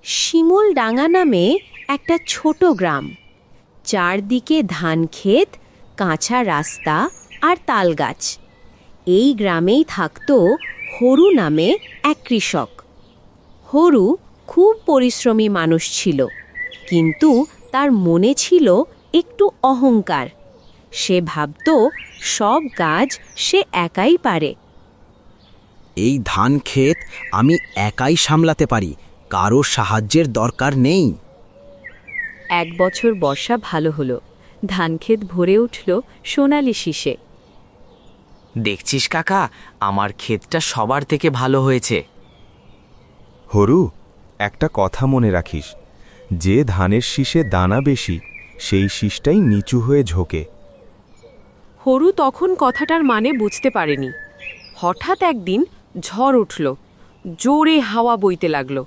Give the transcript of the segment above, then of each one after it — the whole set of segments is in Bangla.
শিমুলডাঙ্গা নামে একটা ছোট গ্রাম। চারদিকে ধান ক্ষেত, কাঁচা রাস্তা আর তালগাছ। এই গ্রামেই থাকতো হরু নামে এক কৃষক। হরু খুব পরিশ্রমী মানুষ ছিল, কিন্তু তার মনে ছিল একটু অহংকার। সে ভাবত সব কাজ সে একাই পারে। এই ধান ক্ষেত আমি একাই সামলাতে পারি, কারো সাহায্যের দরকার নেই। এক বছর বর্ষা ভালো হলো, ধানক্ষেত ভরে উঠল সোনালি শীষে। দেখছিস কাকা, আমার ক্ষেতটা সবার থেকে ভালো হয়েছে। হরু, একটা কথা মনে রাখিস, যে ধানের শীষে দানা বেশি সেই শীষটাই নিচু হয়ে ঝোঁকে। হরু তখন কথাটার মানে বুঝতে পারেনি। হঠাৎ একদিন ঝড় উঠল, জোরে হাওয়া বইতে লাগলো।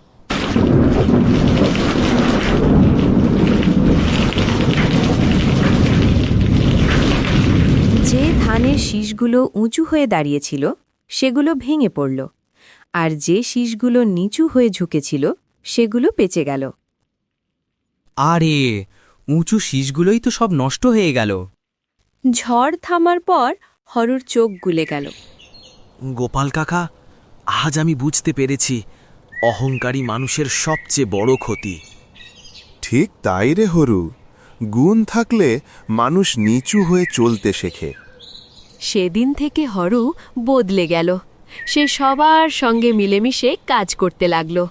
যে ধানের শীষগুলো উঁচু হয়ে দাঁড়িয়েছিল সেগুলো ভেঙে পড়ল, আর যে শীষগুলো নিচু হয়ে ঝুঁকেছিল সেগুলো পেঁচে গেল। আরে, উঁচু শীষগুলোই তো সব নষ্ট হয়ে গেল। ঝড় থামার পর হরুর চোখ গুলে গেল। গোপাল কাকা, আজ আমি বুঝতে পেরেছি অহংকারী মানুষের সবচেয়ে বড় ক্ষতি। ঠিক তাই রে হরু, গুণ থাকলে মানুষ নিচু হয়ে চলতে শেখে। সেদিন থেকে হরু বদলে গেল। সে সবার সঙ্গে মিলেমিশে কাজ করতে লাগলো।